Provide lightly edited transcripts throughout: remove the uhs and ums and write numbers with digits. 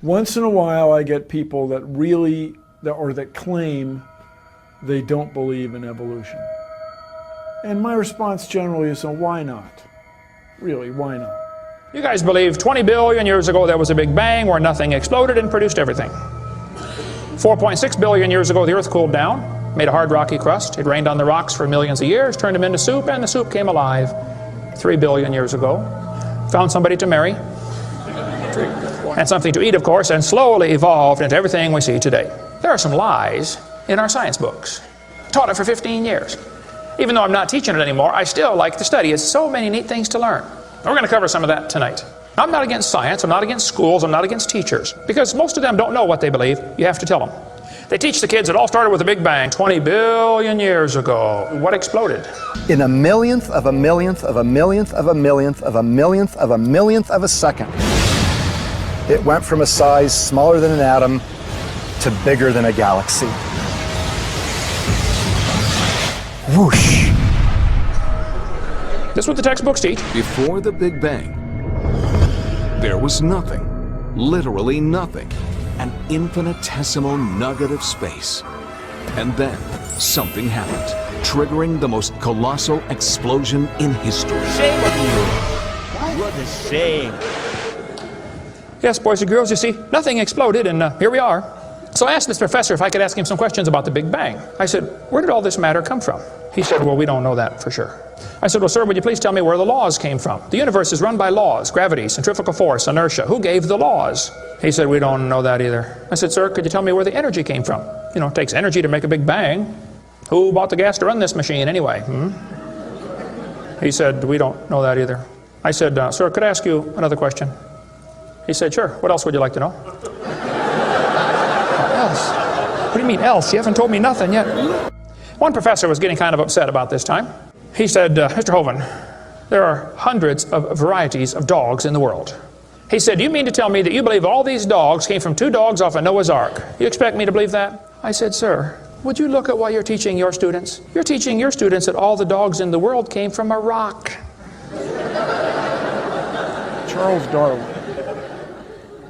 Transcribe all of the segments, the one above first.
Once in a while I get people that really, that claim they don't believe in evolution. And my response generally is, well, why not? Really, why not? You guys believe 20 billion years ago there was a big bang where nothing exploded and produced everything. 4.6 billion years ago the earth cooled down, made a hard rocky crust. It rained on the rocks for millions of years, turned them into soup, and the soup came alive 3 billion years ago. Found somebody to marry, and something to eat, of course, and slowly evolved into everything we see today. There are some lies in our science books. Taught it for 15 years. Even though I'm not teaching it anymore, I still like to study. It's so many neat things to learn. We're going to cover some of that tonight. I'm not against science, I'm not against schools, I'm not against teachers, because most of them don't know what they believe. You have to tell them. They teach the kids it all started with a big bang 20 billion years ago. What exploded? In a millionth of a millionth of a millionth of a millionth of a millionth of a millionth of a second, it went from a size smaller than an atom to bigger than a galaxy. Whoosh! This is what the textbooks teach. Before the Big Bang, there was nothing, literally nothing, an infinitesimal nugget of space. And then something happened, triggering the most colossal explosion in history. Shame on you. What a shame. Yes, boys and girls, you see, nothing exploded, and here we are. So I asked this professor if I could ask him some questions about the Big Bang. I said, where did all this matter come from? He said, well, we don't know that for sure. I said, well, sir, would you please tell me where the laws came from? The universe is run by laws, gravity, centrifugal force, inertia. Who gave the laws? He said, we don't know that either. I said, sir, could you tell me where the energy came from? You know, it takes energy to make a Big Bang. Who bought the gas to run this machine anyway? He said, we don't know that either. I said, sir, could I ask you another question? He said, sure. What else would you like to know? Else? What do you mean else? You haven't told me nothing yet. One professor was getting kind of upset about this time. He said, Mr. Hovind, there are hundreds of varieties of dogs in the world. He said, do you mean to tell me that you believe all these dogs came from 2 dogs off of Noah's Ark? You expect me to believe that? I said, sir, would you look at what you're teaching your students? You're teaching your students that all the dogs in the world came from a rock. Charles Darwin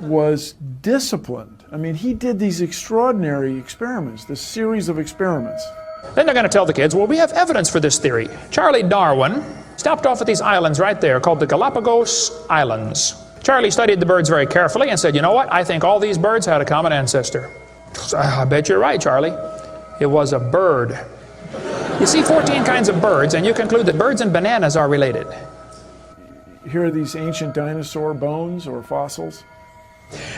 was disciplined. I mean, he did these extraordinary experiments, this series of experiments. Then they're going to tell the kids, well, we have evidence for this theory. Charlie Darwin stopped off at these islands right there called the Galapagos Islands. Charlie studied the birds very carefully and said, you know what, I think all these birds had a common ancestor. I bet you're right, Charlie. It was a bird. You see 14 kinds of birds, and you conclude that birds and bananas are related. Here are these ancient dinosaur bones or fossils.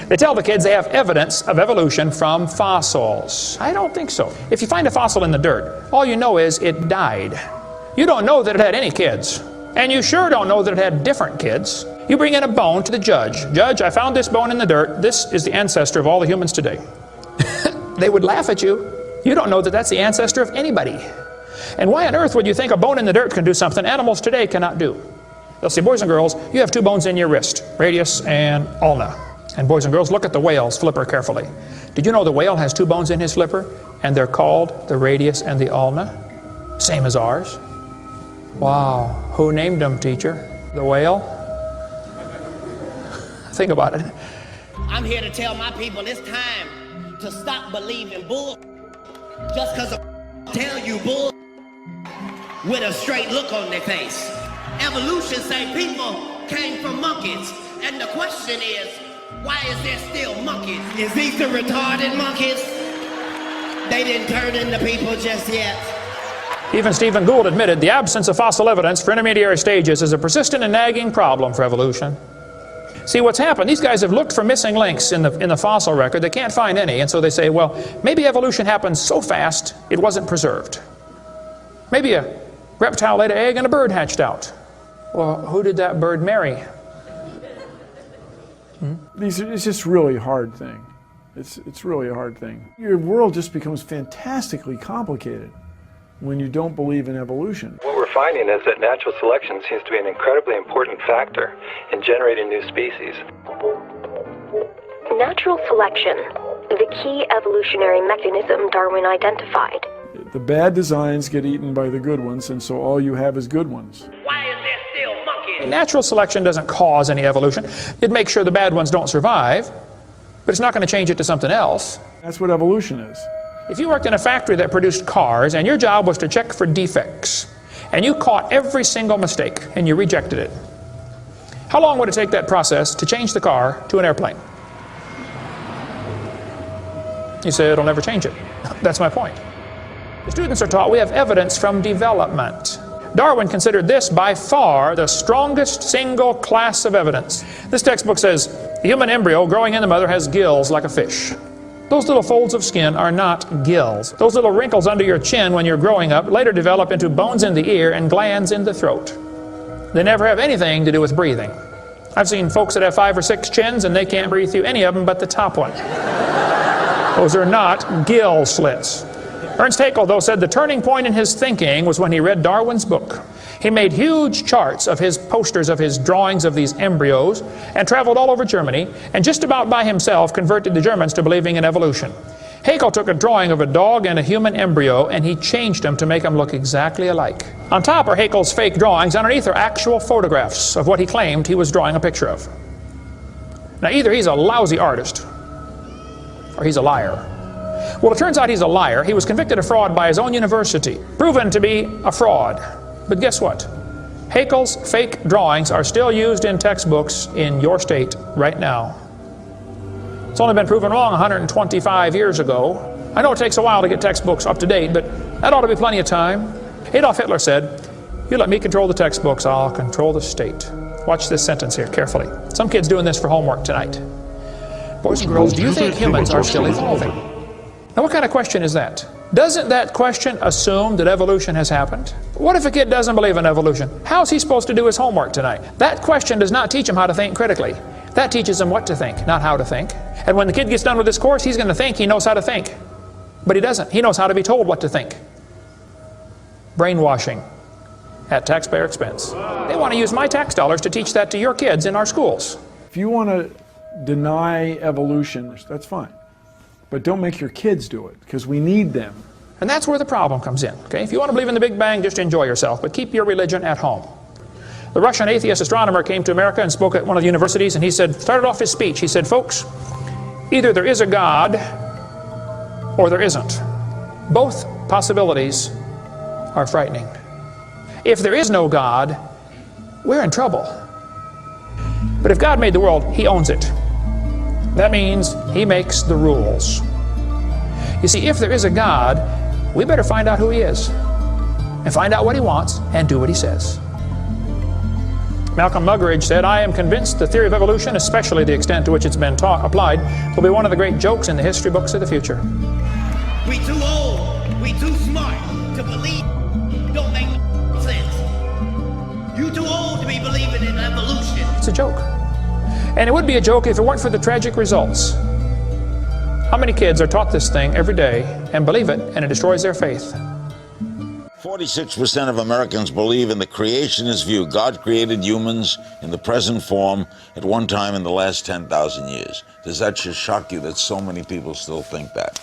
They tell the kids they have evidence of evolution from fossils. I don't think so. If you find a fossil in the dirt, all you know is it died. You don't know that it had any kids. And you sure don't know that it had different kids. You bring in a bone to the judge. Judge, I found this bone in the dirt. This is the ancestor of all the humans today. They would laugh at you. You don't know that that's the ancestor of anybody. And why on earth would you think a bone in the dirt can do something animals today cannot do? They'll say, boys and girls, you have 2 bones in your wrist, radius and ulna. And boys and girls, look at the whale's flipper carefully. Did you know the whale has 2 bones in his flipper? And they're called the radius and the ulna? Same as ours. Wow. Who named them, teacher? The whale? Think about it. I'm here to tell my people it's time to stop believing bull just because I tell you bull with a straight look on their face. Evolution say people came from monkeys. And the question is, why is there still monkeys? Is these the retarded monkeys? They didn't turn into people just yet. Even Stephen Gould admitted the absence of fossil evidence for intermediary stages is a persistent and nagging problem for evolution. See, what's happened, these guys have looked for missing links in the fossil record. They can't find any, and so they say, well, maybe evolution happened so fast it wasn't preserved. Maybe a reptile laid an egg and a bird hatched out. Well, who did that bird marry? It's just really a hard thing. It's really a hard thing. Your world just becomes fantastically complicated when you don't believe in evolution. What we're finding is that natural selection seems to be an incredibly important factor in generating new species. Natural selection, the key evolutionary mechanism Darwin identified. The bad designs get eaten by the good ones, and so all you have is good ones. Why is there still monkeys? Natural selection doesn't cause any evolution. It makes sure the bad ones don't survive. but it's not going to change it to something else. That's what evolution is. If you worked in a factory that produced cars and your job was to check for defects, and you caught every single mistake and you rejected it, how long would it take that process to change the car to an airplane? You say it'll never change it. That's my point. The students are taught we have evidence from development. Darwin considered this by far the strongest single class of evidence. This textbook says the human embryo growing in the mother has gills like a fish. Those little folds of skin are not gills. Those little wrinkles under your chin when you're growing up later develop into bones in the ear and glands in the throat. They never have anything to do with breathing. I've seen folks that have 5 or 6 chins and they can't breathe through any of them but the top one. Those are not gill slits. Ernst Haeckel, though, said the turning point in his thinking was when he read Darwin's book. He made huge charts of his posters of his drawings of these embryos and traveled all over Germany and just about by himself converted the Germans to believing in evolution. Haeckel took a drawing of a dog and a human embryo and he changed them to make them look exactly alike. On top are Haeckel's fake drawings, underneath are actual photographs of what he claimed he was drawing a picture of. Now either he's a lousy artist or he's a liar. Well, it turns out he's a liar. He was convicted of fraud by his own university, proven to be a fraud. But guess what? Haeckel's fake drawings are still used in textbooks in your state right now. It's only been proven wrong 125 years ago. I know it takes a while to get textbooks up to date, but that ought to be plenty of time. Adolf Hitler said, "You let me control the textbooks, I'll control the state." Watch this sentence here carefully. Some kid's doing this for homework tonight. Boys and girls, do you think humans are still evolving? Now what kind of question is that? Doesn't that question assume that evolution has happened? What if a kid doesn't believe in evolution? How's he supposed to do his homework tonight? That question does not teach him how to think critically. That teaches him what to think, not how to think. And when the kid gets done with this course, he's going to think he knows how to think. But he doesn't. He knows how to be told what to think. Brainwashing at taxpayer expense. They want to use my tax dollars to teach that to your kids in our schools. If you want to deny evolution, that's fine. But don't make your kids do it, because we need them. And that's where the problem comes in. Okay? If you want to believe in the Big Bang, just enjoy yourself, but keep your religion at home. The Russian atheist astronomer came to America and spoke at one of the universities, and he said, started off his speech, he said, folks, either there is a God or there isn't. Both possibilities are frightening. If there is no God, we're in trouble. But if God made the world, He owns it. That means He makes the rules. You see, if there is a God, we better find out who He is and find out what He wants and do what He says. Malcolm Muggeridge said, I am convinced the theory of evolution, especially the extent to which it's been applied, will be one of the great jokes in the history books of the future. We too old, we too smart to believe. Don't make sense. You too old to be believing in evolution. It's a joke. And it would be a joke if it weren't for the tragic results. How many kids are taught this thing every day and believe it, and it destroys their faith? 46% of Americans believe in the creationist view. God created humans in the present form at one time in the last 10,000 years. Does that just shock you that so many people still think that?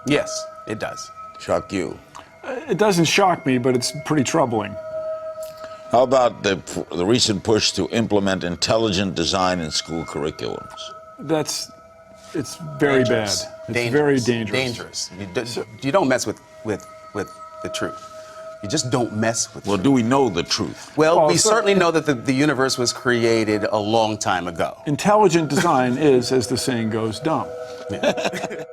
Yes, it does. Shock you? It doesn't shock me, but it's pretty troubling. How about the recent push to implement intelligent design in school curriculums? It's very bad. It's very dangerous. You don't mess with the truth. You just don't mess with Well, do we know the truth? Well, we certainly know that the universe was created a long time ago. Intelligent design is, as the saying goes, dumb. Yeah.